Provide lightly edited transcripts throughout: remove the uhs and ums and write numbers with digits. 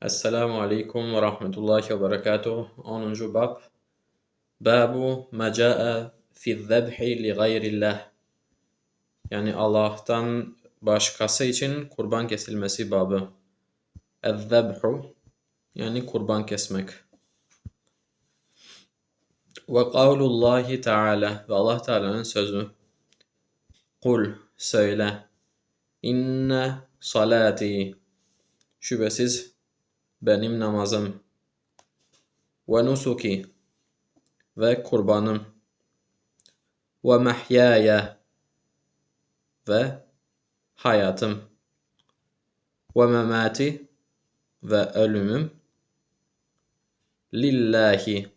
Esselamu Aleyküm ve Rahmetullahi ve Berekatuhu. 10. bab. Babu ma ca'e fi zebhi li gayrillah. Yani Allah'tan başkası için kurban kesilmesi babı. Ez-zebhu yani kurban kesmek. Ve kavlullahi Teala ve Allah Teala'nın sözü. Kul söyle. İnne salati şüphesiz benim namazım ve nusuki ve kurbanım ve mahyaya ve hayatım ve memati ve ölümüm lillahi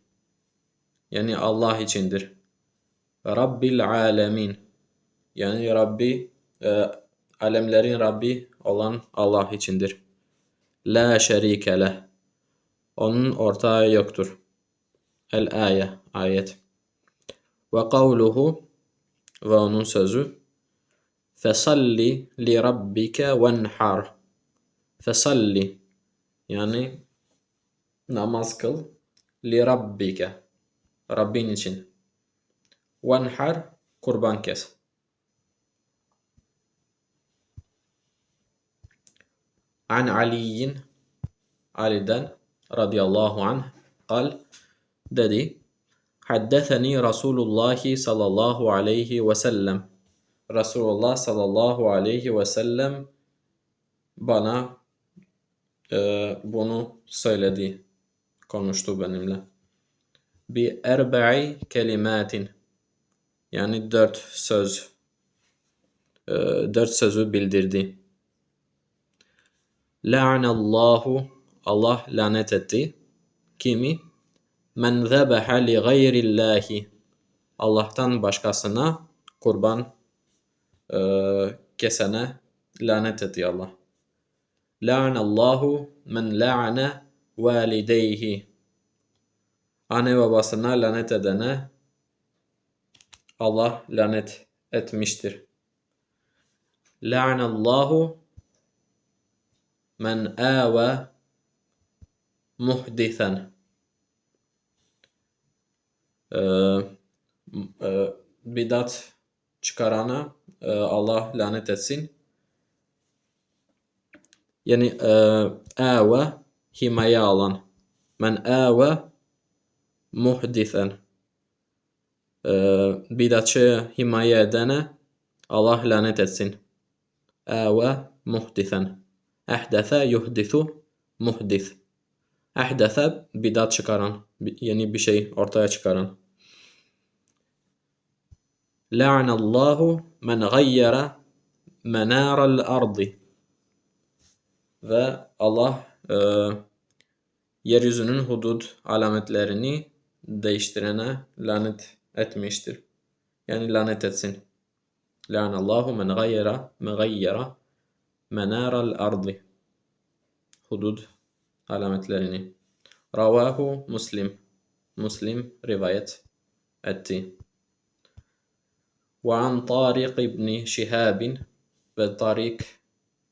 yani Allah içindir. Rabbil alemin yani alemlerin Rabbi olan Allah içindir. La şerike leh onun ortağı yoktur. El-Aye ayet. Ve kavluhu ve onun sözü fesalli li rabbike venhar. Fesalli yani namaz kıl li rabbike Rabbin için. Venhar kurban kes. An Ali'in Ali'den radıyallahu anh kal dedi haddetheni Resulullah sallallahu aleyhi ve sellem Resulullah sallallahu aleyhi ve sellem bana bunu söyledi, konuştu benimle. Bi erba'i kelimatin yani dört sözü bildirdi. La'anallahu Allah lanet etti. Kimi? Men zebeha li gayrillahi Allah'tan başkasına kurban kesene lanet etti Allah. La'anallahu men la'ane valideyhi anne babasına lanet edene Allah lanet etmiştir. La'anallahu men âve muhdithen bidat çıkarana Allah lanet etsin. Yani âve himaye alan. Men âve muhdithen bidatçı himaye edene Allah lanet etsin. Âve muhdithen. Ahdese yuhdithu muhdith. Ahdese bidat çıkaran. Yeni bir şey ortaya çıkaran. La'anallahu men gayyara menaral ardi. Ve Allah yeryüzünün hudud alametlerini değiştirene lanet etmiştir. Yani lanet etsin. La'anallahu men gayyara menaral ardi. Hudud alametlerini. Ravahu Muslim. Muslim rivayet etti. Ve an Tariq ibn Şihabin ve Tariq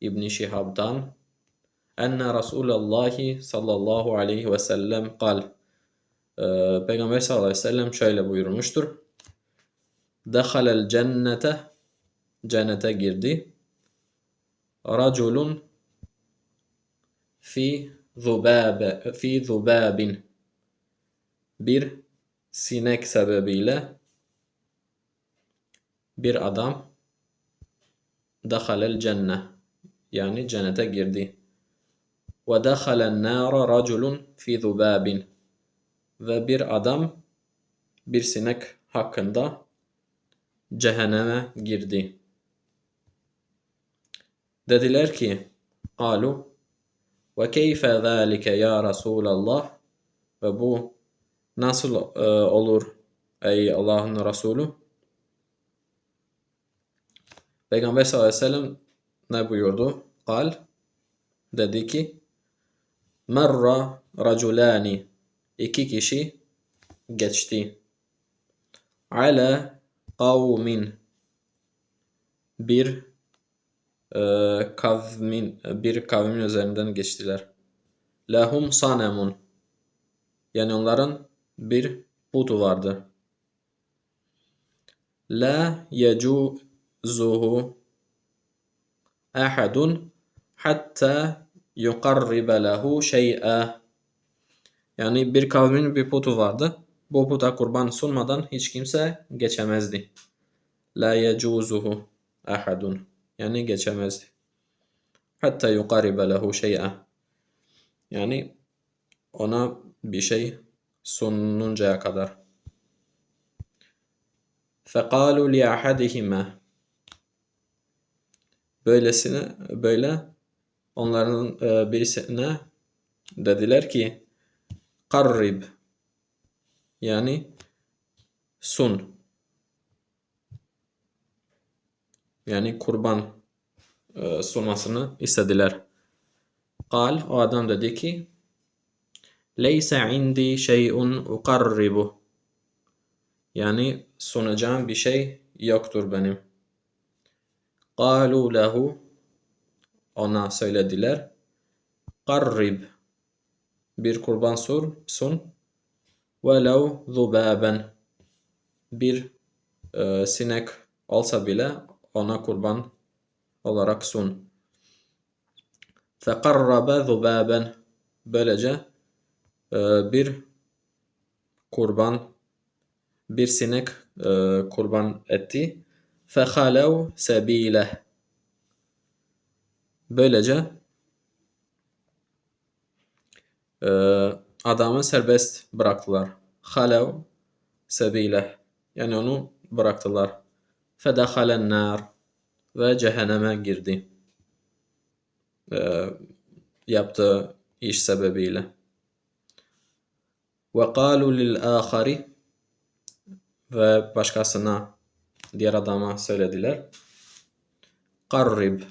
ibn Şihab'dan enne Resulullah sallallahu aleyhi ve sellem kal. Peygamber sallallahu aleyhi ve sellem şöyle buyurmuştur. Dehalel cennete girdi. Raculun fi zubabin bir sinek sebebiyle bir adam dehalel cenne yani cennete girdi. Ve dehalen nâra raculun fi zubabin ve bir adam bir sinek hakkında cehenneme girdi. Dediler ki qalu ve keyfe zâlike ya Resulallah ve bu nasıl olur ey Allah'ın Resulü? Peygamber sallallahu aleyhi ve sellem ne buyurdu? Kal dedi ki merra raculani iki kişi geçti. Ala kavmin bir kavmin üzerinden geçtiler. Lehum sanemun. Yani onların bir putu vardı. La yecuzuhu ahadun hatta yuqarribe lehu şey'a. Yani bir kavmin bir putu vardı. Bu puta kurban sunmadan hiç kimse geçemezdi. La yecuzuhu ahadun. Yani geçemezdi. Hatta yuqarribe lehu şey'a. Yani ona bir şey sununcaya kadar. فَقَالُوا لِيَحَدِهِمَا. Böyle onların birisine dediler ki qarrib, yani sun, yani kurban sunmasını istediler. Kal, o adam dedi ki leyse indi şey'un uqarribu, yani sunacağım bir şey yoktur benim. Qalu lehu, ona söylediler, qarrib, bir kurban sun, velev zubaben, bir sinek olsa bile ona kurban olarak sun. Feqarrabe zubaben, böylece bir sinek kurban etti. Fehalev sebileh, böylece adamı serbest bıraktılar. Halev sebileh, yani onu bıraktılar. Fedehalen nar, ve cehenneme girdi. Yaptığı iş sebebiyle. Ve kalu lil ahari, ve başkasına, diğer adama söylediler. Qarrib,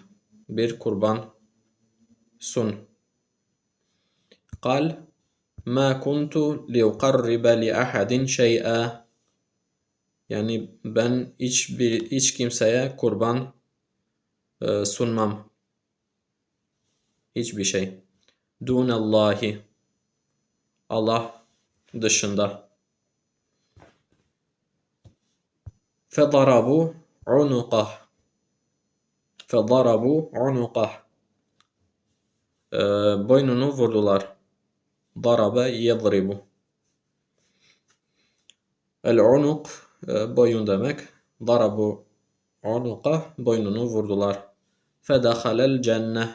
bir kurban sun. Kal, ma kuntu liuqarribe li ahadin şey'a. Yani ben hiç kimseye kurban sunmam. Hiçbir şey. Dunallahi, Allah dışında. Fedarabu unuqah. Fedarabu unuqah. Boynunu vurdular. Darabe yedribu. El-unuq boyun demek. Darabu unuqah, boynunu vurdular. Fedehalel cenneh.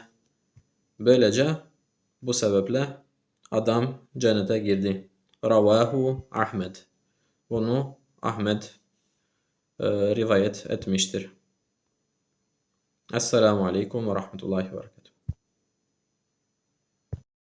Böylece bu sebeple adam cennete girdi. Ravahu Ahmed. Bunu Ahmed rivayet etmiştir. Esselamu Aleyküm ve Rahmetullahi ve Berekatuhu.